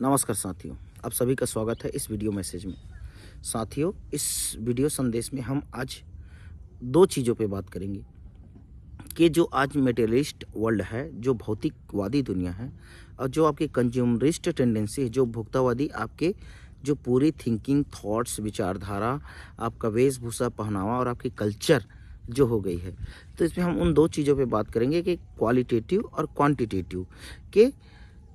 नमस्कार साथियों, आप सभी का स्वागत है इस वीडियो मैसेज में। साथियों, इस वीडियो संदेश में हम आज 2 चीज़ों पे बात करेंगे कि जो आज मटेरियलिस्ट वर्ल्ड है, जो भौतिकवादी दुनिया है और जो आपकी कंज्यूमरिस्ट टेंडेंसी है, जो भोक्तावादी आपके जो पूरी थिंकिंग, थॉट्स, विचारधारा, आपका वेशभूषा, पहनावा और आपकी कल्चर जो हो गई है। तो इसमें हम उन 2 चीज़ों पे बात करेंगे कि क्वालिटेटिव और क्वांटिटेटिव के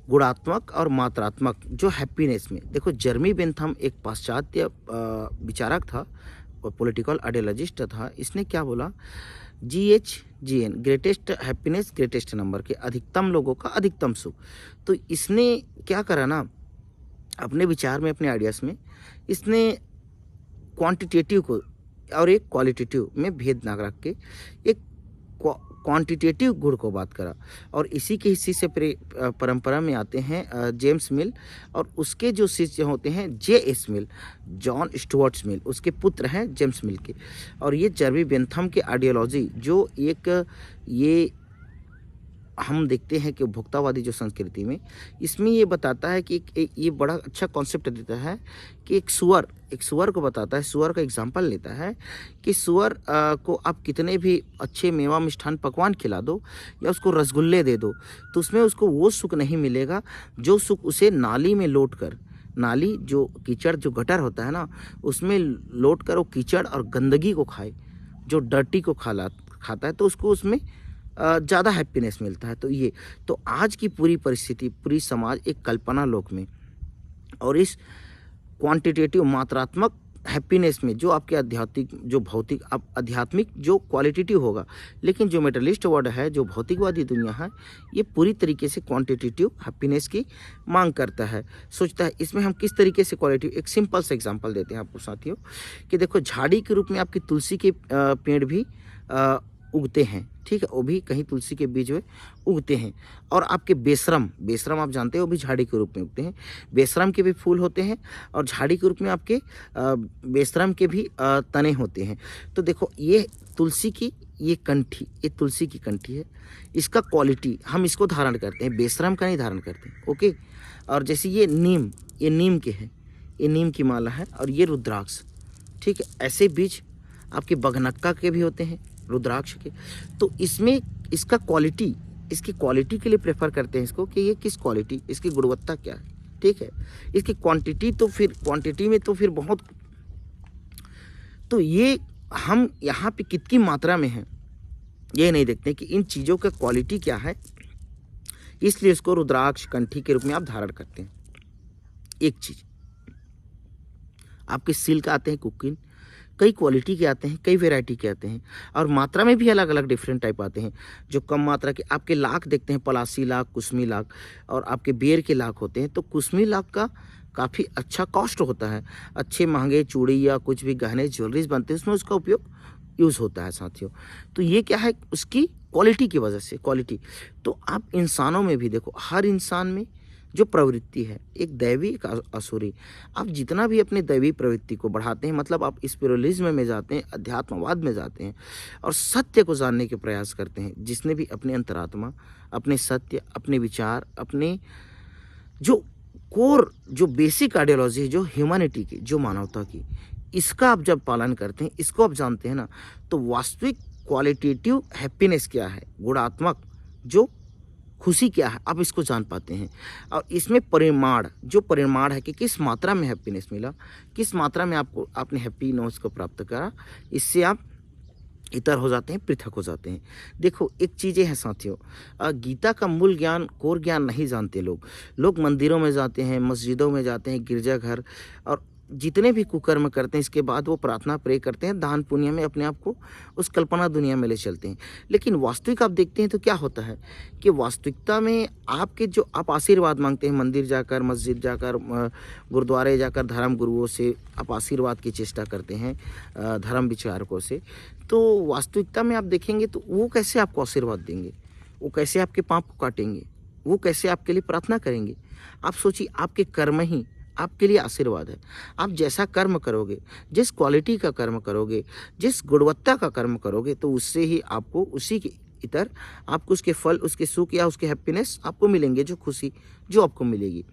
गुणात्मक और मात्रात्मक जो हैप्पीनेस में देखो। जर्मी बेंथम एक पाश्चात्य विचारक था और पॉलिटिकल आइडियोलॉजिस्ट था। इसने क्या बोला, GHGN greatest happiness greatest number के अधिकतम लोगों का अधिकतम सुख। तो इसने क्या करा ना, अपने विचार में, अपने आइडियाज़ में इसने क्वांटिटेटिव को और एक क्वालिटेटिव में भेद ना रख के एक क्वांटिटेटिव गुण को बात करा। और इसी के हिस्से से परंपरा में आते हैं जेम्स मिल और उसके जो शिष्य होते हैं JS मिल, जॉन स्टुअर्ट मिल, उसके पुत्र हैं जेम्स मिल के। और ये जर्मी बेंथम के आइडियोलॉजी जो एक ये हम देखते हैं कि भोक्तावादी जो संस्कृति में, इसमें ये बताता है कि ये बड़ा अच्छा कॉन्सेप्ट देता है कि एक सुअर को बताता है, सुअर का एग्जांपल लेता है कि सुअर को आप कितने भी अच्छे मेवा मिष्ठान पकवान खिला दो या उसको रसगुल्ले दे दो, तो उसमें उसको वो सुख नहीं मिलेगा जो सुख उसे नाली में लौट कर, नाली जो कीचड़ जो गटर होता है ना, उसमें लौट कर वो कीचड़ और गंदगी को खाए, जो डर्टी को खाता है, तो उसको उसमें ज़्यादा हैप्पीनेस मिलता है। तो आज की पूरी परिस्थिति, पूरी समाज एक कल्पना लोक में और इस क्वांटिटेटिव मात्रात्मक हैप्पीनेस में जो आपके आध्यात्मिक, जो भौतिक, अब आध्यात्मिक जो क्वालिटेटिव होगा, लेकिन जो मेटलिस्ट वर्ड है, जो भौतिकवादी दुनिया है, ये पूरी तरीके से क्वांटिटेटिव हैप्पीनेस की मांग करता है, सोचता है। इसमें हम किस तरीके से क्वालिटी, एक सिंपल सा एग्जांपल देते हैं आपको साथियों कि देखो, झाड़ी के रूप में आपकी तुलसी के पेड़ भी उगते हैं, ठीक है, वो भी कहीं तुलसी के बीज में उगते हैं। और आपके बेशरम आप जानते हो, वो भी झाड़ी के रूप में उगते हैं। बेशरम के भी फूल होते हैं और झाड़ी के रूप में आपके बेशरम के भी तने होते हैं। तो देखो, ये तुलसी की ये कंठी, ये तुलसी की कंठी है, इसका क्वालिटी हम इसको धारण करते हैं, बेशरम का नहीं धारण करते, ओके। और जैसे ये नीम के हैं, ये नीम की माला है, और ये रुद्राक्ष, ठीक है, ऐसे बीज आपके बगनक्का के भी होते हैं, रुद्राक्ष के। तो इसमें इसका क्वालिटी, इसकी क्वालिटी के लिए प्रेफर करते हैं इसको कि ये किस क्वालिटी, इसकी गुणवत्ता क्या है, ठीक है। इसकी क्वांटिटी, तो फिर क्वांटिटी में तो फिर बहुत, तो ये हम यहाँ पे कितनी मात्रा में है ये नहीं देखते कि इन चीज़ों का क्वालिटी क्या है, इसलिए इसको रुद्राक्ष कंठी के रूप में आप धारण करते हैं। एक चीज, आपके सिल्क आते हैं, कुकिन, कई क्वालिटी के आते हैं, कई वैरायटी के आते हैं, और मात्रा में भी अलग अलग डिफरेंट टाइप आते हैं। जो कम मात्रा के आपके लाख देखते हैं, पलासी लाख, कुसमी लाख, और आपके बेर के लाख होते हैं। तो कुसमी लाख का काफ़ी अच्छा कॉस्ट होता है, अच्छे महंगे चूड़ी या कुछ भी गहने ज्वेलरीज बनते हैं, उसमें उसका उपयोग यूज़ होता है साथियों। तो ये क्या है, उसकी क्वालिटी की वजह से, क्वालिटी। तो आप इंसानों में भी देखो, हर इंसान में जो प्रवृत्ति है, एक दैवी, एक असुरी, आप जितना भी अपने दैवी प्रवृत्ति को बढ़ाते हैं, मतलब आप स्पिरिचुअलिज्म में जाते हैं, अध्यात्मवाद में जाते हैं और सत्य को जानने के प्रयास करते हैं, जिसने भी अपने अंतरात्मा, अपने सत्य, अपने विचार, अपने जो कोर, जो बेसिक आइडियोलॉजी है, जो ह्यूमैनिटी की, जो मानवता की, इसका आप जब पालन करते हैं, इसको आप जानते हैं ना, तो वास्तविक क्वालिटेटिव हैप्पीनेस क्या है, गुणात्मक जो खुशी क्या है, आप इसको जान पाते हैं। और इसमें परिमाण, जो परिमाण है कि किस मात्रा में हैप्पीनेस मिला, किस मात्रा में आपको आपने हैप्पीनेस को प्राप्त करा, इससे आप इतर हो जाते हैं, पृथक हो जाते हैं। देखो, एक चीज़ें हैं साथियों, गीता का मूल ज्ञान, कोर ज्ञान नहीं जानते लोग मंदिरों में जाते हैं, मस्जिदों में जाते हैं, गिरजाघर, और जितने भी कुकर्म करते हैं, इसके बाद वो प्रार्थना प्रे करते हैं, दान पुण्य में अपने आप को उस कल्पना दुनिया में ले चलते हैं। लेकिन वास्तविक आप देखते हैं तो क्या होता है कि वास्तविकता में आपके जो आप आशीर्वाद मांगते हैं, मंदिर जाकर, मस्जिद जाकर, गुरुद्वारे जाकर, धर्म गुरुओं से आप आशीर्वाद की चेष्टा करते हैं, धर्म विचारकों से, तो वास्तविकता में आप देखेंगे तो वो कैसे आपको आशीर्वाद देंगे, वो कैसे आपके पाप को काटेंगे, वो कैसे आपके लिए प्रार्थना करेंगे। आप सोचिए, आपके कर्म ही आपके लिए आशीर्वाद है। आप जैसा कर्म करोगे, जिस क्वालिटी का कर्म करोगे, जिस गुणवत्ता का कर्म करोगे, तो उससे ही आपको, उसी के इतर आपको उसके फल, उसके सुख या उसके हैप्पीनेस आपको मिलेंगे, जो खुशी जो आपको मिलेगी।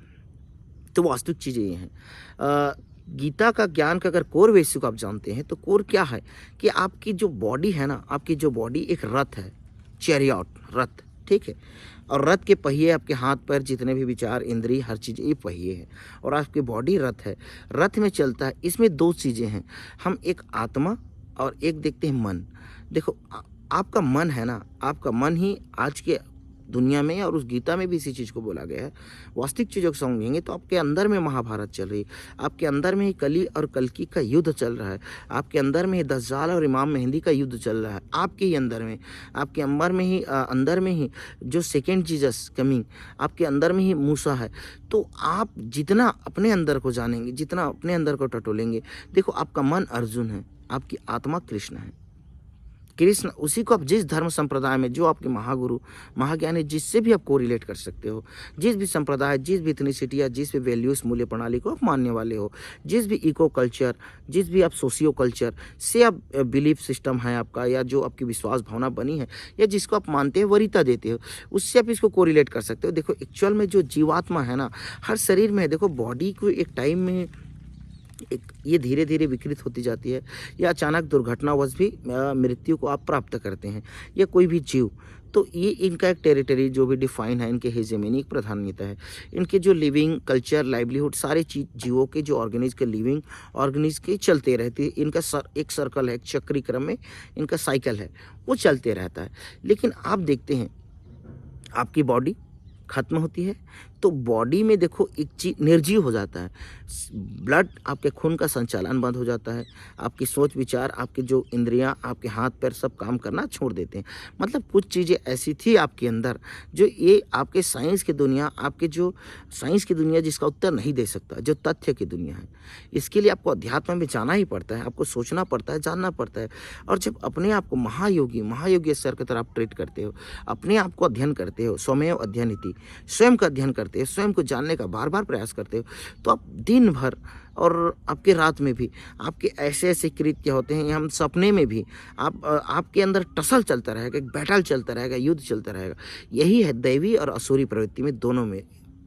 तो वास्तविक चीज़ें ये हैं। गीता का ज्ञान का अगर कोर बेसिक आप जानते हैं तो कोर क्या है कि आपकी जो बॉडी है ना, आपकी जो बॉडी एक रथ है, चैरियट रथ, ठीक है। और रथ के पहिए आपके हाथ पैर जितने भी विचार इंद्रिय हर चीज़ ये पहिए हैं और आपकी बॉडी रथ है, रथ में चलता है। इसमें दो चीज़ें हैं, हम एक आत्मा और एक देखते हैं मन। देखो आपका मन है ना, आपका मन ही आज के दुनिया में और उस गीता में भी इसी चीज़ को बोला गया है। वास्तविक चीज़ों को समझेंगे तो आपके अंदर में महाभारत चल रही है, आपके अंदर में ही कली और कल्कि का युद्ध चल रहा है, आपके अंदर में ही दज्जाल और इमाम मेहंदी का युद्ध चल रहा है, आपके ही अंदर में, आपके अंदर में ही जो सेकेंड जीसस कमिंग, आपके अंदर में ही मूसा है। तो आप जितना अपने अंदर को जानेंगे, जितना अपने अंदर को टटोलेंगे, देखो आपका मन अर्जुन है, आपकी आत्मा कृष्ण है। कृष्ण उसी को आप जिस धर्म संप्रदाय में, जो आपके महागुरु महाज्ञानी जिससे भी आप को रिलेट कर सकते हो, जिस भी संप्रदाय, जिस भी इथनिसिटी या जिस भी वैल्यूज मूल्य प्रणाली को आप मानने वाले हो, जिस भी इको कल्चर, जिस भी आप सोशियो कल्चर से आप बिलीफ सिस्टम है आपका, या जो आपकी विश्वास भावना बनी है, या जिसको आप मानते हैं वरीता देते हो, उससे आप इसको कोरिलेट कर सकते हो। देखो एक्चुअल में जो जीवात्मा है ना, हर शरीर में है। देखो बॉडी को एक टाइम में एक ये धीरे धीरे विकृत होती जाती है, या अचानक दुर्घटनावश भी मृत्यु को आप प्राप्त करते हैं, या कोई भी जीव। तो ये इनका एक टेरिटरी जो भी डिफाइन है, इनके हेजेमनी एक प्रधानता है। इनके जो लिविंग कल्चर, लाइवलीहुड, सारे चीज जीवों के जो ऑर्गेनिज के लिविंग ऑर्गेनिज के चलते रहती है। इनका एक सर्कल है, एक चक्री क्रम में इनका साइकिल है, वो चलते रहता है। लेकिन आप देखते हैं आपकी बॉडी खत्म होती है तो बॉडी में देखो एक चीज निर्जीव हो जाता है, ब्लड, आपके खून का संचालन बंद हो जाता है, आपकी सोच विचार, आपकी जो इंद्रियां, आपके हाथ पैर सब काम करना छोड़ देते हैं। मतलब कुछ चीज़ें ऐसी थी आपके अंदर जो ये आपके साइंस की दुनिया, आपके जो साइंस की दुनिया जिसका उत्तर नहीं दे सकता, जो तथ्य की दुनिया है, इसके लिए आपको अध्यात्म में जाना ही पड़ता है, आपको सोचना पड़ता है, जानना पड़ता है। और जब अपने आप को महायोगी स्तर की तरह आप ट्रीट करते हो, अपने आप को अध्ययन करते हो, स्वयं अध्ययन इति, स्वयं का अध्ययन करते हो, स्वयं को जानने का बार बार प्रयास करते हो, तो आप दिन भर और आपके रात में भी आपके ऐसे ऐसे कृत्य होते हैं, हम सपने में भी आपके अंदर टसल चलता रहेगा, एक बैटल चलता रहेगा, युद्ध चलता रहेगा। यही है दैवी और असुरी प्रवृत्ति में, दोनों में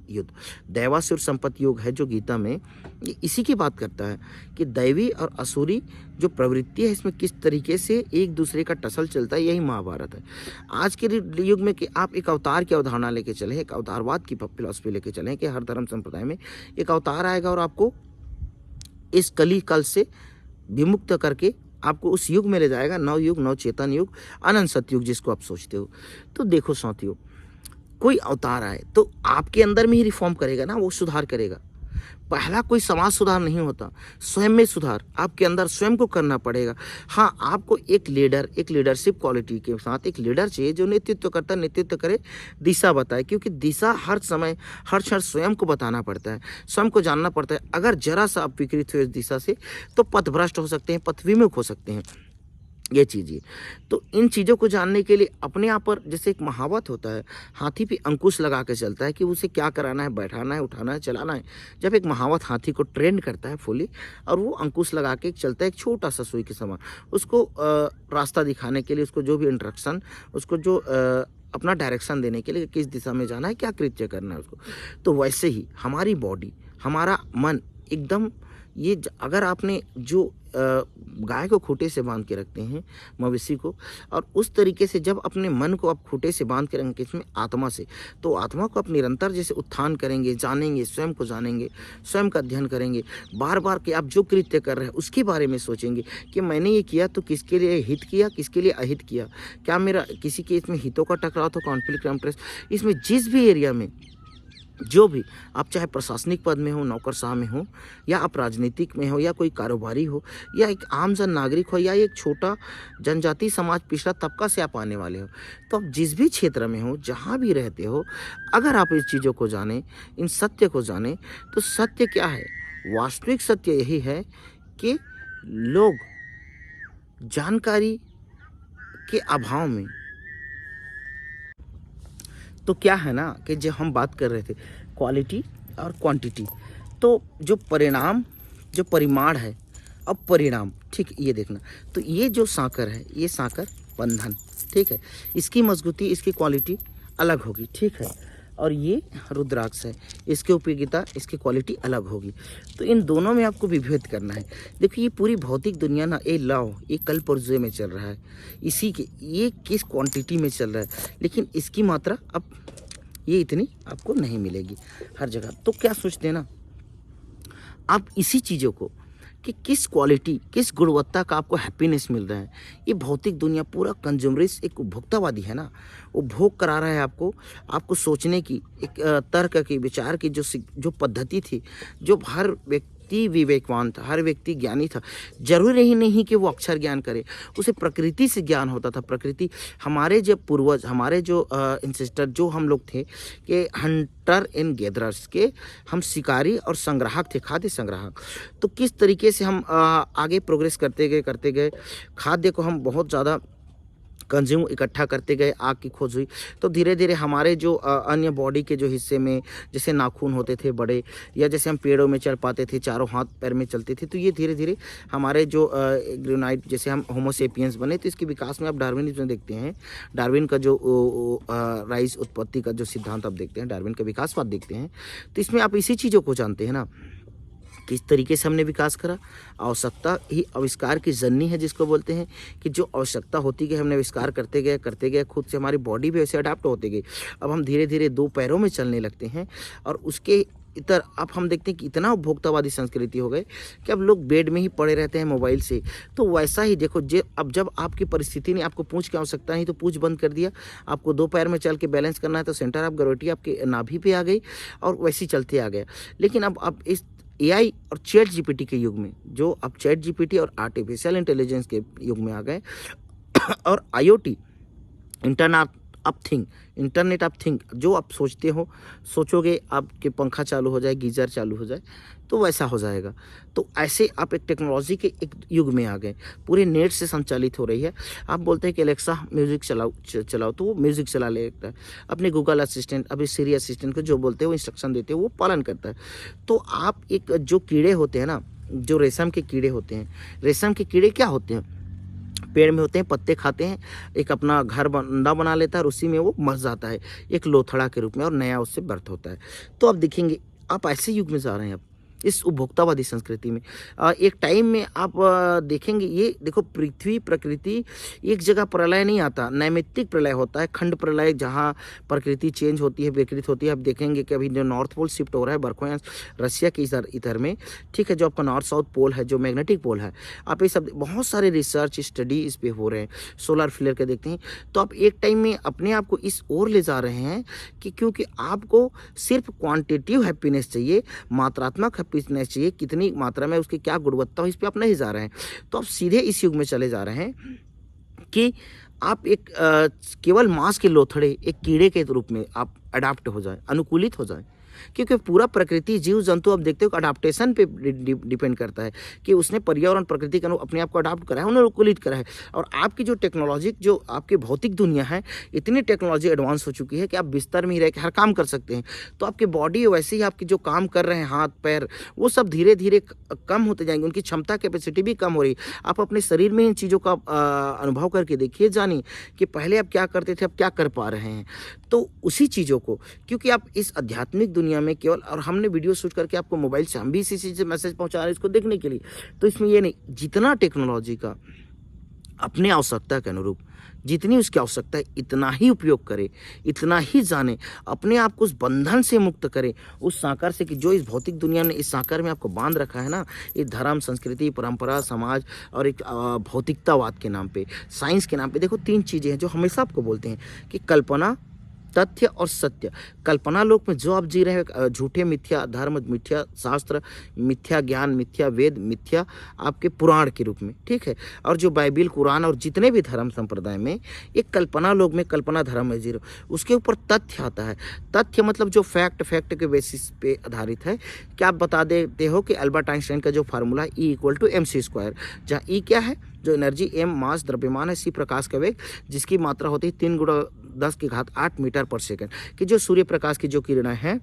युद्ध। दैवासुर संपत्ति योग है जो गीता में ये इसी की बात करता है कि दैवी और असुरी जो प्रवृत्ति है इसमें किस तरीके से एक दूसरे का टसल चलता है, यही महाभारत है। आज के युग में कि आप एक अवतार की अवधारणा लेके चले, एक अवतारवाद की फिलॉसफी लेके चलें कि हर धर्म संप्रदाय में एक अवतार आएगा और आपको इस कली कल से विमुक्त करके आपको उस युग में ले जाएगा, नव युग, नव चेतन युग, अनंत सतयुग जिसको आप सोचते हो। तो देखो साथियों, कोई अवतार आए तो आपके अंदर में ही रिफॉर्म करेगा ना, वो सुधार करेगा। पहला कोई समाज सुधार नहीं होता, स्वयं में सुधार आपके अंदर स्वयं को करना पड़ेगा। हाँ, आपको एक लीडर, एक लीडरशिप क्वालिटी के साथ एक लीडर चाहिए जो नेतृत्व करता, नेतृत्व करे, दिशा बताए, क्योंकि दिशा हर समय हर क्षण स्वयं को बताना पड़ता है, स्वयं को जानना पड़ता है। अगर जरा सा आप विकृत हुए इस दिशा से तो पथभ्रष्ट हो सकते हैं, पथ विमुख हो सकते हैं। ये चीज़, तो इन चीज़ों को जानने के लिए अपने आप पर, जैसे एक महावत होता है, हाथी पे अंकुश लगा के चलता है कि उसे क्या कराना है, बैठाना है, उठाना है, चलाना है। जब एक महावत हाथी को ट्रेन करता है फुली और वो अंकुश लगा के चलता है एक छोटा सा सुई के समान, उसको रास्ता दिखाने के लिए, उसको जो भी इंस्ट्रक्शन, उसको जो अपना डायरेक्शन देने के लिए किस दिशा में जाना है, क्या कृत्य करना है उसको। तो वैसे ही हमारी बॉडी, हमारा मन एकदम ये अगर आपने जो गाय को खूंटे से बांध के रखते हैं, मवेशी को, और उस तरीके से जब अपने मन को आप खूंटे से बांध के रखेंगे किसमें, आत्मा से, तो आत्मा को आप निरंतर जैसे उत्थान करेंगे, जानेंगे, स्वयं को जानेंगे, स्वयं का अध्ययन करेंगे, बार बार कि आप जो कृत्य कर रहे हैं उसके बारे में सोचेंगे कि मैंने ये किया तो किसके लिए हित किया, किसके लिए अहित किया, क्या मेरा किसी के इसमें हितों का टकराव तो कॉन्फ्लिक्ट ऑफ इंटरेस्ट। इसमें जिस भी एरिया में जो भी आप, चाहे प्रशासनिक पद में हो, नौकरशाह में हो, या आप राजनीतिक में हो, या कोई कारोबारी हो, या एक आम जन नागरिक हो, या एक छोटा जनजाति समाज पिछड़ा तबका से आप आने वाले हो, तो आप जिस भी क्षेत्र में हो, जहाँ भी रहते हो, अगर आप इस चीज़ों को जाने, इन सत्य को जाने, तो सत्य क्या है, वास्तविक सत्य यही है कि लोग जानकारी के अभाव में, तो क्या है ना कि जब हम बात कर रहे थे क्वालिटी और क्वांटिटी, तो जो परिणाम, जो परिमाण है, अब परिणाम, ठीक, ये देखना, तो ये जो सांकर है, ये सांकर बंधन, ठीक है, इसकी मजबूती, इसकी क्वालिटी अलग होगी, ठीक है। और ये रुद्राक्ष है। इसकी उपयोगिता, इसकी क्वालिटी अलग होगी। तो इन दोनों में आपको विभेद करना है। देखिए ये पूरी भौतिक दुनिया ना, ये लव, ये कल्पवृक्ष में चल रहा है, इसी के ये किस क्वांटिटी में चल रहा है, लेकिन इसकी मात्रा अब ये इतनी आपको नहीं मिलेगी हर जगह। तो क्या सोचते हैं ना आप इसी चीज़ों को कि किस क्वालिटी, किस गुणवत्ता का आपको हैप्पीनेस मिल रहा है। ये भौतिक दुनिया पूरा कंज्यूमरिस्ट, एक उपभोक्तावादी है ना, वो भोग करा रहा है आपको सोचने की, एक तर्क की, विचार की जो पद्धति थी, जो हर व्यक्ति विवेकवान था, हर व्यक्ति ज्ञानी था। जरूरी ही नहीं कि वो अक्षर ज्ञान करे, उसे प्रकृति से ज्ञान होता था। प्रकृति, हमारे जो पूर्वज, हमारे जो इंसेस्टर, जो हम लोग थे कि हंटर एंड गैदरर्स के, हम शिकारी और संग्राहक थे, खाद्य संग्राहक। तो किस तरीके से हम आगे प्रोग्रेस करते गए, खाद्य को हम बहुत ज़्यादा कंज्यूम इकट्ठा करते गए, आग की खोज हुई, तो धीरे धीरे हमारे जो अन्य बॉडी के जो हिस्से में, जैसे नाखून होते थे बड़े, या जैसे हम पेड़ों में चल पाते थे, चारों हाथ पैर में चलते थे, तो ये धीरे धीरे हमारे जो ग्रेनाइट, जैसे हम होमोसेपियंस बने, तो इसके विकास में आप डार्विनिज्म में देखते हैं, डार्विन का जो राइज उत्पत्ति का जो सिद्धांत आप देखते हैं, डार्विन का विकासवाद देखते हैं, तो इसमें आप इसी चीज़ों को जानते हैं ना, किस तरीके से हमने विकास करा। आवश्यकता ही आविष्कार की जननी है, जिसको बोलते हैं कि जो आवश्यकता होती गई, हमने आविष्कार करते गए, खुद से हमारी बॉडी भी वैसे अडाप्ट होती गई। अब हम धीरे धीरे दो पैरों में चलने लगते हैं, और उसके इतर अब हम देखते हैं कि इतना उपभोक्तावादी संस्कृति हो गए कि अब लोग बेड में ही पड़े रहते हैं मोबाइल से। तो वैसा ही देखो, अब जब आपकी परिस्थिति ने आपको पूंछ की आवश्यकता नहीं, तो पूंछ बंद कर दिया, आपको दो पैर में चल के बैलेंस करना है, तो सेंटर ऑफ ग्रेविटी आपके नाभि पे आ गई, और वैसे चलते आ गया। लेकिन अब इस एआई और चैट जीपीटी के युग में, जो अब चैट जीपीटी और आर्टिफिशियल इंटेलिजेंस के युग में आ गए, और आईओटी, इंटरनेट ऑफ थिंग, जो आप सोचोगे आपके पंखा चालू हो जाए, गीजर चालू हो जाए, तो वैसा हो जाएगा। तो ऐसे आप एक टेक्नोलॉजी के एक युग में आ गए, पूरे नेट से संचालित हो रही है। आप बोलते हैं कि एलेक्सा म्यूजिक चलाओ, तो वो म्यूजिक चला लेता है। अपने गूगल असिस्टेंट, अभी सिरी असिस्टेंट को जो बोलते हैं, वो इंस्ट्रक्शन देते हैं, वो पालन करता है। तो आप एक जो कीड़े होते हैं ना, जो रेशम के कीड़े होते हैं, रेशम के कीड़े क्या होते हैं, पेड़ में होते हैं, पत्ते खाते हैं, एक अपना घर अंडा बना लेता है, और उसी में वो मर जाता है एक लोथड़ा के रूप में, और नया उससे बर्थ होता है। तो आप देखेंगे आप ऐसे युग में जा रहे हैं, अब इस उपभोक्तावादी संस्कृति में। एक टाइम में आप देखेंगे, ये देखो पृथ्वी, प्रकृति, एक जगह प्रलय नहीं आता, नैमित्तिक प्रलय होता है, खंड प्रलय, जहाँ प्रकृति चेंज होती है, विकृत होती है। आप देखेंगे कि अभी जो नॉर्थ पोल शिफ्ट हो रहा है बर्फों रसिया के इधर में, ठीक है, जो आपका नॉर्थ साउथ पोल है, जो मैग्नेटिक पोल है, आप ये सब बहुत सारे रिसर्च स्टडी इस पे हो रहे हैं, सोलर फ्लेयर के देखते हैं। तो आप एक टाइम में अपने आप को इस ओर ले जा रहे हैं कि क्योंकि आपको सिर्फ क्वांटिटिव हैप्पीनेस चाहिए, मात्रात्मक हैप्पीनेस चाहिए, कितनी मात्रा में, उसकी क्या गुणवत्ता हो, इस पे आप नहीं जा रहे हैं। तो आप सीधे इस युग में चले जा रहे हैं कि आप एक केवल मांस के लोथड़े, एक कीड़े के रूप में आप अडाप्ट हो जाए, अनुकूलित हो जाए। क्योंकि पूरा प्रकृति, जीव जंतु, आप देखते हो अडाप्टेशन पे डिपेंड करता है कि उसने पर्यावरण, प्रकृति का अपने आप को अडाप्ट करा है, उन्हें अनुकूलित करा है। और आपकी जो टेक्नोलॉजी, जो आपकी भौतिक दुनिया है, इतनी टेक्नोलॉजी एडवांस हो चुकी है कि आप बिस्तर में ही रह के हर काम कर सकते हैं। तो आपकी बॉडी वैसे ही, आपकी जो काम कर रहे हैं हाथ पैर, वो सब धीरे धीरे कम होते जाएंगे, उनकी क्षमता, कैपेसिटी भी कम हो रही। आप अपने शरीर में इन चीज़ों का अनुभव करके देखिए, जानिए कि पहले आप क्या करते थे, अब क्या कर पा रहे हैं। तो उसी चीज़ों को, क्योंकि आप इस आध्यात्मिक दुनिया में केवल, और हमने वीडियो शूट करके आपको मोबाइल से, हम भी इसी चीज़ से मैसेज पहुंचा रहे हैं इसको देखने के लिए। तो इसमें ये नहीं, जितना टेक्नोलॉजी का अपने आवश्यकता के अनुरूप, जितनी उसकी आवश्यकता है, इतना ही उपयोग करें, इतना ही जाने, अपने आप को उस बंधन से मुक्त करें, उस साकार से, कि जो इस भौतिक दुनिया ने इस साकार में आपको बांध रखा है ना, ये धर्म, संस्कृति, परंपरा, समाज और एक भौतिकतावाद के नाम पे, साइंस के नाम पे। देखो 3 चीज़ें हैं जो हमेशा आपको बोलते हैं कि कल्पना, तथ्य और सत्य। कल्पना लोक में जो आप जी रहे हैं, झूठे, मिथ्या धर्म, मिथ्या शास्त्र, मिथ्या ज्ञान, मिथ्या वेद, मिथ्या आपके पुराण के रूप में, ठीक है। और जो बाइबिल, कुरान और जितने भी धर्म संप्रदाय में, एक कल्पना लोक में, कल्पना धर्म है जीरो, उसके ऊपर तथ्य आता है। तथ्य मतलब जो फैक्ट के बेसिस पे आधारित है। क्या आप बता देते हो कि अल्बर्ट आइंस्टाइन का जो फार्मूला E=mc², जहाँ E क्या है, जो एनर्जी, m मास द्रव्यमान है, c प्रकाश का वेग, जिसकी मात्रा होती है 3 × 10⁸ मीटर पर सेकंड, कि जो सूर्य प्रकाश की जो किरणें हैं,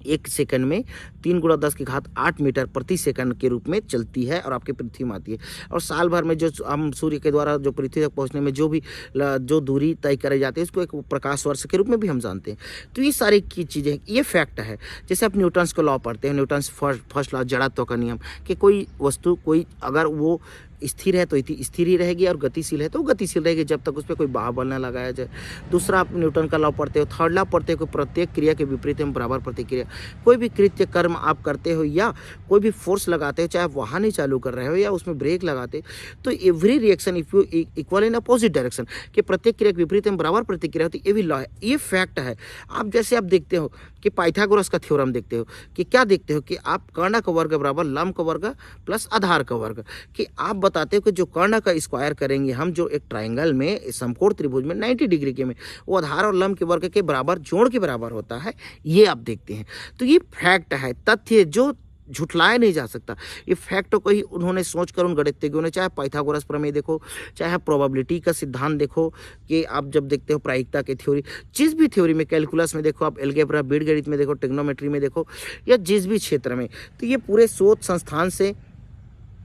1 सेकंड में 3 × 10⁸ मीटर प्रति सेकंड के रूप में चलती है और आपके पृथ्वी में आती है। और साल भर में जो हम सूर्य के द्वारा जो पृथ्वी तक पहुंचने में जो भी जो दूरी तय करे जाती है उसको एक प्रकाश वर्ष के रूप में भी हम जानते हैं। तो ये सारी की चीज़ें, ये फैक्ट है। जैसे आप न्यूटन्स को लॉ पढ़ते हैं, न्यूटन्स फर्स्ट लॉ, जड़त्व का नियम, कि कोई वस्तु कोई अगर वो स्थिर है तो स्थिर ही रहेगी और गतिशील है तो गतिशील रहेगी जब तक उस पर कोई बाह बल न लगाया जाए। दूसरा, आप न्यूटन का लॉ पढ़ते हो। थर्ड लॉ पढ़ते हो कि प्रत्येक क्रिया के विपरीत में बराबर प्रतिक्रिया। कोई भी कृत्य कर्म आप करते हो या कोई भी फोर्स लगाते हो, चाहे आप वाहन ही चालू कर रहे हो या उसमें ब्रेक लगाते, तो every reaction if you equal in opposite direction, कि प्रत्येक क्रिया के विपरीत में बराबर प्रतिक्रिया होती है। ये भी लॉ है, ये फैक्ट है। आप जैसे आप देखते हो कि पाइथागोरस का थ्योरम देखते हो कि क्या देखते हो कि आप कर्ण का वर्ग बराबर लंब का वर्ग प्लस आधार का वर्ग, कि आप बताते हो कि जो कर्ण का स्क्वायर करेंगे हम, जो एक ट्राइंगल में समकोण त्रिभुज में 90 डिग्री के में, वो आधार और लंब के वर्ग के बराबर जोड़ के बराबर होता है। ये आप देखते हैं। तो ये फैक्ट है, तथ्य जो झुठलाया नहीं जा सकता। ये फैक्टों को ही उन्होंने सोचकर उन गणितज्ञों ने, चाहे पाइथागोरस प्रमेय देखो, चाहे प्रोबेबिलिटी का सिद्धांत देखो, कि आप जब देखते हो प्रायिकता की थ्योरी, जिस भी थ्योरी में, कैलकुलस में देखो, आप अलजेब्रा बीजगणित में देखो, ट्रिग्नोमेट्री में देखो, या जिस भी क्षेत्र में, तो ये पूरे शोध संस्थान से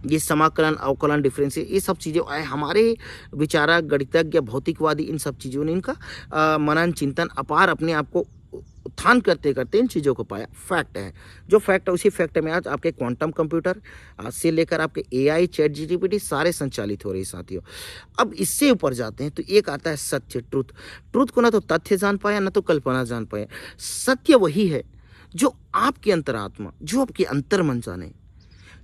ये समाकलन, अवकलन, डिफरेंशियल, ये सब चीज़ें आए। हमारे विचारक, गणितज्ञ, भौतिकवादी, इन सब चीज़ों ने इनका मनन चिंतन अपार अपने आप को उत्थान करते करते इन चीज़ों को पाया। फैक्ट है, जो फैक्ट है उसी फैक्ट में आज आपके क्वांटम कंप्यूटर आज से लेकर आपके AI, चैट जीपीटी सारे संचालित हो रही साथियों। अब इससे ऊपर जाते हैं तो एक आता है सत्य, ट्रुथ। ट्रुथ को ना तो तथ्य जान पाया ना तो कल्पना जान पाया। सत्य वही है जो आपकी अंतरात्मा, जो आपके अंतर्मन जाने।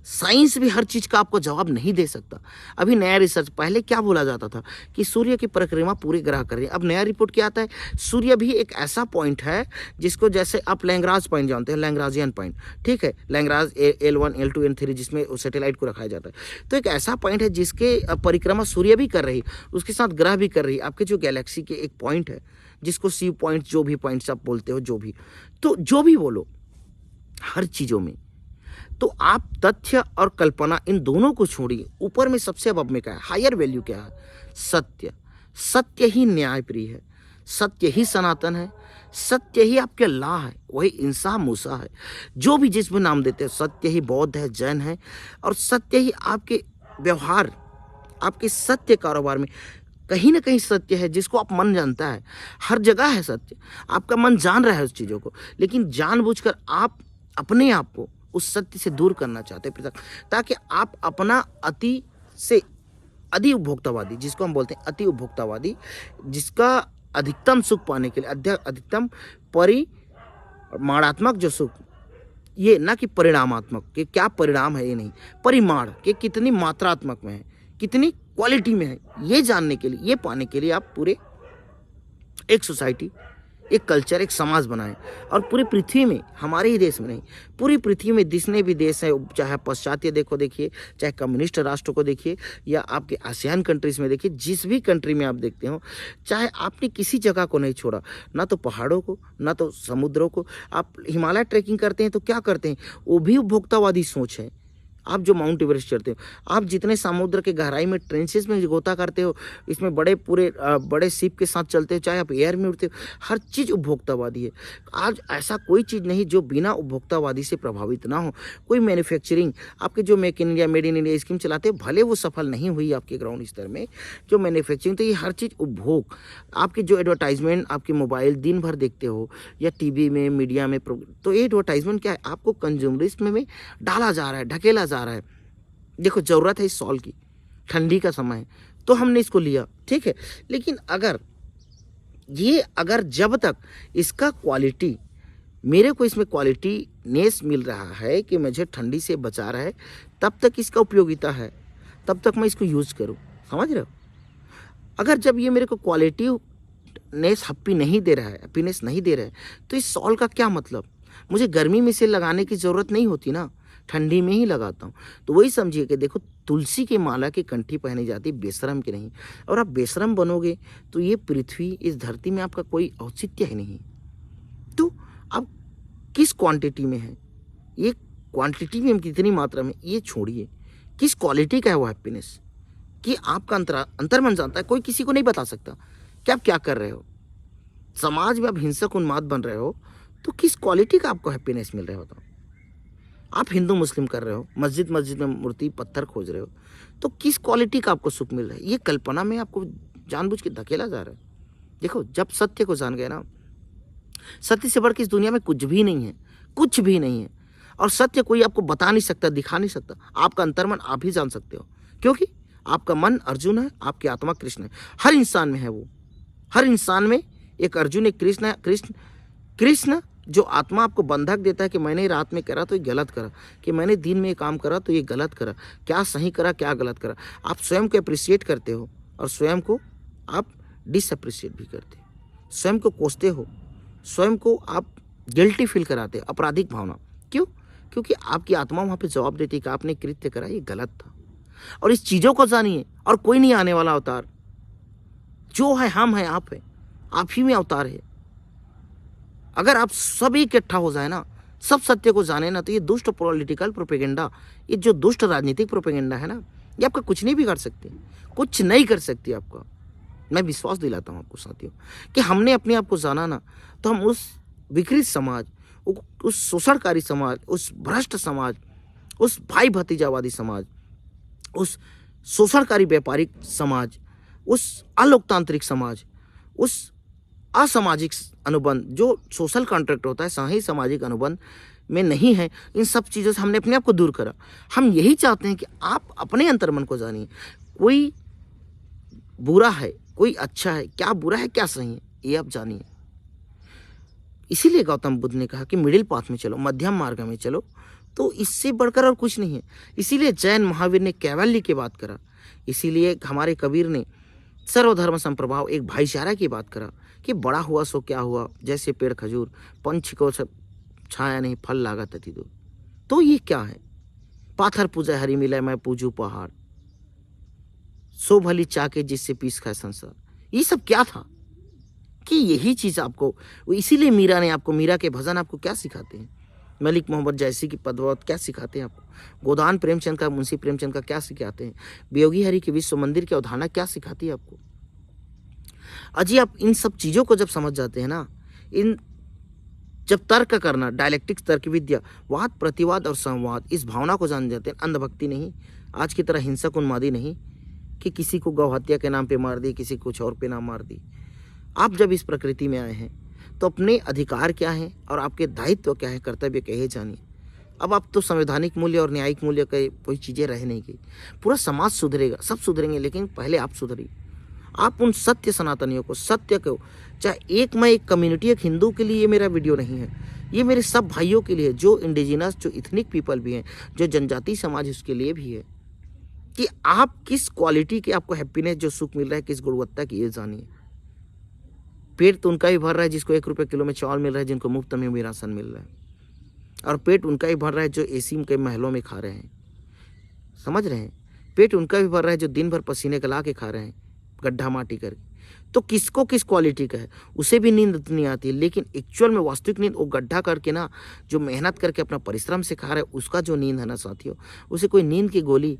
साइंस भी हर चीज़ का आपको जवाब नहीं दे सकता। अभी नया रिसर्च, पहले क्या बोला जाता था कि सूर्य की परिक्रमा पूरे ग्रह कर रही है, अब नया रिपोर्ट क्या आता है, सूर्य भी एक ऐसा पॉइंट है जिसको, जैसे आप लैंग्राज पॉइंट जानते हैं, लैंग्राजियन पॉइंट, ठीक है, लैंग्राज L1, L2, L3 जिसमें सैटेलाइट को रखाया जाता है, तो एक ऐसा पॉइंट है जिसके परिक्रमा सूर्य भी कर रही, उसके साथ ग्रह भी कर रही। आपके जो गैलेक्सी के एक पॉइंट है जिसको सी पॉइंट, जो भी पॉइंट्स आप बोलते हो, जो भी, तो जो भी बोलो, हर चीज़ों में तो आप तथ्य और कल्पना इन दोनों को छोड़िए, ऊपर में सबसे अब में क्या है, हायर वैल्यू क्या है, सत्य। सत्य ही न्यायप्रिय है, सत्य ही सनातन है, सत्य ही आपके अल्लाह है, वही इंसा मूसा है, जो भी जिसमें नाम देते हैं, सत्य ही बौद्ध है, जैन है, और सत्य ही आपके व्यवहार, आपके सत्य कारोबार में कहीं ना कहीं सत्य है, जिसको आप मन जानता है। हर जगह है सत्य, आपका मन जान रहा है उस चीज़ों को, लेकिन जानबूझकर आप अपने आप को उस सत्य से दूर करना चाहते हैं, ताकि आप अपना अति से अधि उपभोक्तावादी, जिसको हम बोलते हैं अति उपभोक्तावादी, जिसका अधिकतम सुख पाने के लिए, अधिकतम परिमाणात्मक जो सुख, ये ना कि परिणामात्मक कि क्या परिणाम है, ये नहीं, परिमाण कि कितनी मात्रात्मक में है, कितनी क्वालिटी में है, ये जानने के लिए, ये पाने के लिए आप पूरे एक सोसाइटी, एक कल्चर, एक समाज बनाएं। और पूरी पृथ्वी में, हमारे ही देश में नहीं, पूरी पृथ्वी में जितने भी देश हैं, चाहे पाश्चात्य देखिए, चाहे कम्युनिस्ट राष्ट्रों को देखिए, या आपके आसियान कंट्रीज़ में देखिए, जिस भी कंट्री में आप देखते हो, चाहे आपने किसी जगह को नहीं छोड़ा, ना तो पहाड़ों को, ना तो समुद्रों को। आप हिमालय ट्रैकिंग करते हैं तो क्या करते हैं, वो भी उपभोक्तावादी सोच है। आप जो माउंट एवरेस्ट चढ़ते हो, आप जितने समुद्र के गहराई में ट्रेंचेस में गोता करते हो, इसमें बड़े पूरे बड़े शिप के साथ चलते हो, चाहे आप एयर में उड़ते हो, हर चीज़ उपभोक्तावादी है। आज ऐसा कोई चीज़ नहीं जो बिना उपभोक्तावादी से प्रभावित ना हो। कोई मैन्युफैक्चरिंग, आपके जो make in India, made in India scheme चलाते हैं, भले वो सफल नहीं हुई आपके ग्राउंड स्तर में, जो मैन्युफैक्चरिंग, तो ये हर चीज़ उपभोग। आपके जो एडवर्टाइजमेंट आपके मोबाइल दिन भर देखते हो या टीवी में, मीडिया में, तो ये एडवर्टाइजमेंट क्या है, आपको कंज्यूमरिज्म में डाला जा रहा है, ढकेला जा रहा है। देखो, ज़रूरत है इस सॉल की, ठंडी का समय है तो हमने इसको लिया, ठीक है, लेकिन अगर जब तक इसका क्वालिटी, मेरे को इसमें क्वालिटीनेस मिल रहा है कि मुझे ठंडी से बचा रहा है, तब तक इसका उपयोगिता है, तब तक मैं इसको यूज़ करूं, समझ रहे हो। अगर जब ये मेरे को क्वालिटीनेस हैप्पीनेस नहीं दे रहा है, तो इस सॉल का क्या मतलब। मुझे गर्मी में इसे लगाने की ज़रूरत नहीं होती ना, ठंडी में ही लगाता हूँ। तो वही समझिए कि देखो, तुलसी की माला की कंठी पहनी जाती, बेशरम की नहीं। और आप बेशरम बनोगे तो ये पृथ्वी, इस धरती में आपका कोई औचित्य ही नहीं। तो अब किस क्वांटिटी में है, ये क्वांटिटी में कितनी मात्रा में, ये छोड़िए, किस क्वालिटी का है वो हैप्पीनेस, कि आपका अंतर्मन जानता है। कोई किसी को नहीं बता सकता कि आप क्या कर रहे हो। समाज में आप हिंसक उन्माद बन रहे हो तो किस क्वालिटी का आपको हैप्पीनेस मिल रहा है बताओ? आप हिंदू मुस्लिम कर रहे हो, मस्जिद मस्जिद में मूर्ति पत्थर खोज रहे हो, तो किस क्वालिटी का आपको सुख मिल रहा है? ये कल्पना में आपको जानबूझ के धकेला जा रहा है। देखो, जब सत्य को जान गए ना, सत्य से बढ़ के इस दुनिया में कुछ भी नहीं है, कुछ भी नहीं है। और सत्य कोई आपको बता नहीं सकता, दिखा नहीं सकता। आपका अंतर्मन आप ही जान सकते हो, क्योंकि आपका मन अर्जुन है, आपकी आत्मा कृष्ण है। हर इंसान में है वो, हर इंसान में एक अर्जुन एक कृष्ण है। कृष्ण जो आत्मा आपको बंधक देता है कि मैंने रात में करा तो ये गलत करा, कि मैंने दिन में ये काम करा तो ये गलत करा, क्या सही करा क्या गलत करा। आप स्वयं को अप्रिशिएट करते हो और स्वयं को आप डिसअप्रिशिएट भी करते हो, स्वयं को कोसते हो, स्वयं को आप गिल्टी फील कराते, आपराधिक भावना। क्यों? क्योंकि आपकी आत्मा वहाँ पे जवाब देती है कि आपने कृत्य करा ये गलत था। और इस चीज़ों को जानिए, और कोई नहीं आने वाला अवतार। जो है हम हैं, आप ही में अवतार है। अगर आप सब इकट्ठा हो जाए ना, सब सत्य को जाने ना, तो ये दुष्ट पॉलिटिकल प्रोपेगेंडा, ये जो दुष्ट राजनीतिक प्रोपेगेंडा है ना, ये आपका कुछ नहीं बिगाड़ सकते, कुछ नहीं कर सकती आपका। मैं विश्वास दिलाता हूँ आपको साथियों कि हमने अपने आप को जाना ना, तो हम उस विकृत समाज, उस शोषणकारी समाज, उस भ्रष्ट समाज, उस भाई भतीजावादी समाज, उस शोषणकारी व्यापारिक समाज, उस अलोकतांत्रिक समाज, उस असामाजिक अनुबंध जो सोशल कॉन्ट्रैक्ट होता है, सही सामाजिक अनुबंध में नहीं है, इन सब चीज़ों से हमने अपने आप को दूर करा। हम यही चाहते हैं कि आप अपने अंतर्मन को जानिए। कोई बुरा है, कोई अच्छा है, क्या बुरा है क्या सही है, ये आप जानिए। इसीलिए गौतम बुद्ध ने कहा कि मिडिल पाथ में चलो, मध्यम मार्ग में चलो, तो इससे बढ़कर और कुछ नहीं है। इसीलिए जैन महावीर ने कैवल्य की बात करा, इसीलिए हमारे कबीर ने सर्वधर्म संप्रभाव, एक भाईचारा की बात करा कि बड़ा हुआ सो क्या हुआ, जैसे पेड़ खजूर, पंछ को सब छाया नहीं, फल लागत अति दूर। तो ये क्या है? पाथर पूजा हरि मिले, मैं पूजू पहाड़, सो भली चाके जिससे पीस खाए संसार। ये सब क्या था कि यही चीज़ आपको, इसीलिए मीरा ने आपको, मीरा के भजन आपको क्या सिखाते हैं, मलिक मोहम्मद जैसी की पदवत क्या सिखाते हैं आपको, गोदान प्रेमचंद का, मुंशी प्रेमचंद का क्या सिखाते हैं, वियोगी हरि के विश्व मंदिर की अवधारणा क्या सिखाती है आपको। अजी आप इन सब चीज़ों को जब समझ जाते हैं ना, जब तर्क करना, डायलेक्टिक्स, तर्क विद्या, वाद प्रतिवाद और संवाद, इस भावना को जान जाते हैं, अंधभक्ति नहीं, आज की तरह हिंसक उन्मादी नहीं कि किसी को गौ हत्या के नाम पे मार दी, किसी कुछ और पे नाम मार दी। आप जब इस प्रकृति में आए हैं तो अपने अधिकार क्या हैं और आपके दायित्व क्या है, कर्तव्य क्या है, जानिए। अब आप तो संवैधानिक मूल्य और न्यायिक मूल्य का कोई चीज़ें रह नहीं गई। पूरा समाज सुधरेगा, सब सुधरेंगे, लेकिन पहले आप सुधरिए। आप उन सत्य सनातनियों को, सत्य को, चाहे एक मैं एक कम्युनिटी, एक हिंदू के लिए ये मेरा वीडियो नहीं है, ये मेरे सब भाइयों के लिए, जो इंडिजिनस, जो इथनिक पीपल भी हैं, जो जनजाति समाज, उसके लिए भी है कि आप किस क्वालिटी के, आपको हैप्पीनेस जो सुख मिल रहा है, किस गुणवत्ता की, ये जानिए। पेट तो उनका ही भर रहा है जिसको 1 रुपये किलो में चावल मिल रहा है, जिनको मुफ्त में भी राशन मिल रहा है, और पेट उनका ही भर रहा है जो एसी के महलों में खा रहे हैं, समझ रहे हैं। पेट उनका भी भर रहा है जो दिन भर पसीने गला के खा रहे हैं, गड्ढा माटी करके। तो किसको किस क्वालिटी का है, उसे भी नींद नहीं आती, लेकिन एक्चुअल में वास्तविक नींद वो गड्ढा करके ना, जो मेहनत करके अपना परिश्रम से खा रहा है, उसका जो नींद है ना साथियों, उसे कोई नींद की गोली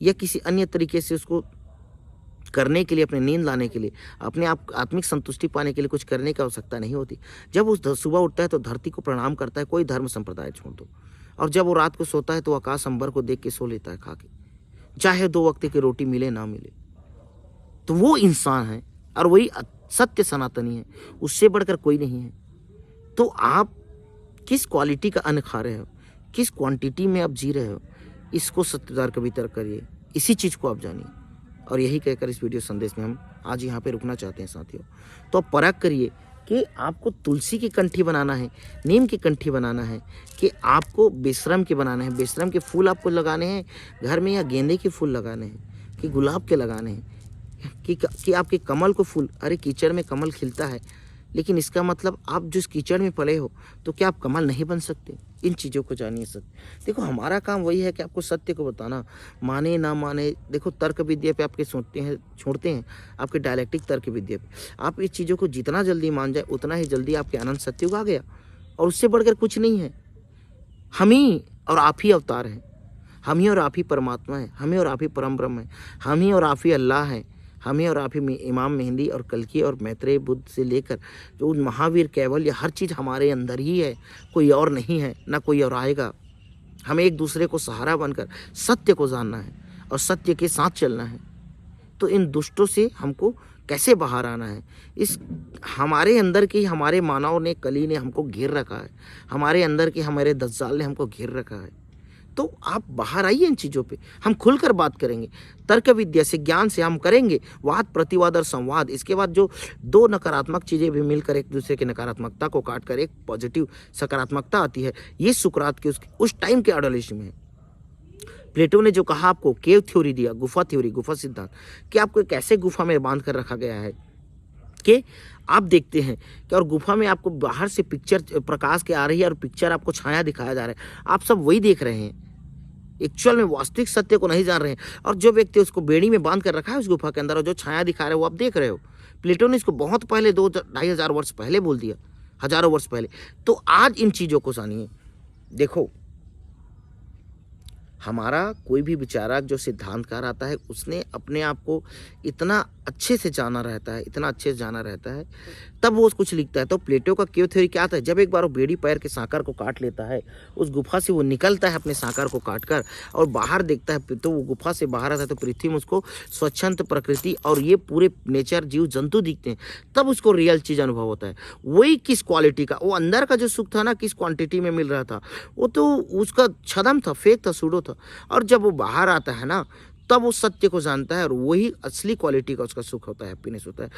या किसी अन्य तरीके से उसको करने के लिए, अपने नींद लाने के लिए, अपने आप आत्मिक संतुष्टि पाने के लिए कुछ करने की आवश्यकता नहीं होती। जब उस सुबह उठता है तो धरती को प्रणाम करता है, कोई धर्म संप्रदाय छोड़ दो, और जब वो रात को सोता है तो आकाश अंबर को देख के सो लेता है खा के, चाहे 2 वक्त की रोटी मिले ना मिले। तो वो इंसान है और वही सत्य सनातनी है, उससे बढ़कर कोई नहीं है। तो आप किस क्वालिटी का अन्न खा रहे हो, किस क्वांटिटी में आप जी रहे हो, इसको सत्यदार का वितर्क करिए, इसी चीज़ को आप जानिए। और यही कहकर इस वीडियो संदेश में हम आज यहाँ पे रुकना चाहते हैं साथियों। तो आप परख करिए कि आपको तुलसी की कंठी बनाना है, नीम की कंठी बनाना है, कि आपको बेशरम के बनाना है, बेशरम के फूल आपको लगाने हैं घर में, या गेंदे के फूल लगाने हैं, कि गुलाब के लगाने हैं, कि आपके कमल को फूल, अरे कीचड़ में कमल खिलता है, लेकिन इसका मतलब आप जिस कीचड़ में पले हो तो क्या आप कमल नहीं बन सकते। इन चीज़ों को जानिए। सत्य देखो, हमारा काम वही है कि आपको सत्य को बताना, माने ना माने। देखो, तर्क विद्या पे आपके छोड़ते हैं आपके डायलेक्टिक तर्क विद्या पे। आप इस चीज़ों को जितना जल्दी मान जाए उतना ही जल्दी आपके अनंत सत्युग आ गया, और उससे बढ़कर कुछ नहीं है। हम ही और आप ही अवतार हैं, हम ही और आप ही परमात्मा है, हम ही और आप ही परम ब्रह्म है, हम ही और आप ही अल्लाह है, हमें और आप ही में इमाम मेहंदी और कल्कि और मैत्रेय बुद्ध से लेकर जो महावीर कैवल्य, हर चीज़ हमारे अंदर ही है, कोई और नहीं है, ना कोई और आएगा। हमें एक दूसरे को सहारा बनकर सत्य को जानना है और सत्य के साथ चलना है। तो इन दुष्टों से हमको कैसे बाहर आना है, इस हमारे अंदर की हमारे मानव ने, कली ने हमको घेर रखा है, हमारे अंदर के हमारे दज्जाल ने हमको घेर रखा है। तो आप बाहर आइए इन चीज़ों पे, हम खुलकर बात करेंगे, तर्क विद्या से, ज्ञान से हम करेंगे वाद प्रतिवाद और संवाद। इसके बाद जो दो नकारात्मक चीज़ें भी मिलकर एक दूसरे की नकारात्मकता को काट कर एक पॉजिटिव सकारात्मकता आती है, ये सुकरात के उस टाइम के आइडियोलॉजी में है। प्लेटो ने जो कहा आपको, केव थ्योरी दिया, गुफा थ्योरी, गुफा सिद्धांत, कि आपको एक ऐसे गुफा में बांध कर रखा गया है कि आप देखते हैं कि और गुफा में आपको बाहर से पिक्चर प्रकाश के आ रही है और पिक्चर आपको छाया दिखाया जा रहा है, आप सब वही देख रहे हैं, एक्चुअल में वास्तविक सत्य को नहीं जान रहे हैं। और जो व्यक्ति उसको बेड़ी में बांध कर रखा है उस गुफा के अंदर और जो छाया दिखा रहा है वो आप देख रहे हो। प्लेटो ने इसको बहुत पहले 2-2.5 वर्ष पहले बोल दिया, हजारों वर्ष पहले। तो आज इन चीज़ों को जानिए। देखो, हमारा कोई भी विचारक जो सिद्धांतकार आता है उसने अपने आप को इतना अच्छे से जाना रहता है, इतना अच्छे से जाना रहता है, तब वो कुछ लिखता है। तो प्लेटो का केव थ्योरी क्या आता है, जब एक बार वो बेड़ी पैर के सांकर को काट लेता है, उस गुफा से वो निकलता है अपने सांकर को काटकर और बाहर देखता है, तो वो गुफा से बाहर आता है तो पृथ्वी में उसको स्वच्छंद प्रकृति और ये पूरे नेचर, जीव जंतु दिखते हैं, तब उसको रियल चीज़ अनुभव होता है। वही किस क्वालिटी का, वो अंदर का जो सुख था ना, किस क्वांटिटी में मिल रहा था, वो तो उसका छदम था, फेक था, सूडो था। और जब वो बाहर आता है ना, तब वो सत्य को जानता है और वही असली क्वालिटी का उसका सुख होता है, हैप्पीनेस होता है।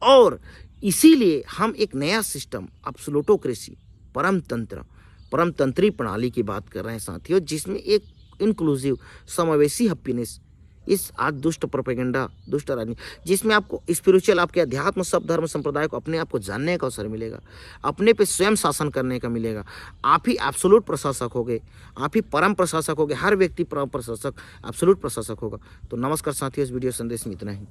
और इसीलिए हम एक नया सिस्टम, एब्सोल्यूटोक्रेसी, परम तंत्री प्रणाली की बात कर रहे हैं साथियों, जिसमें एक इंक्लूसिव, समावेशी हैप्पीनेस, इस आज दुष्ट प्रोपेगेंडा, दुष्ट राजनीति, जिसमें आपको स्पिरिचुअल, आपके अध्यात्म, सब धर्म संप्रदाय को अपने आप को जानने का अवसर मिलेगा, अपने पे स्वयं शासन करने का मिलेगा। आप ही एब्सोल्यूट प्रशासक होगे, आप ही परम प्रशासक होगे, हर व्यक्ति परम प्रशासक, एब्सोल्यूट प्रशासक होगा। तो नमस्कार साथियों, इस वीडियो संदेश में इतना ही।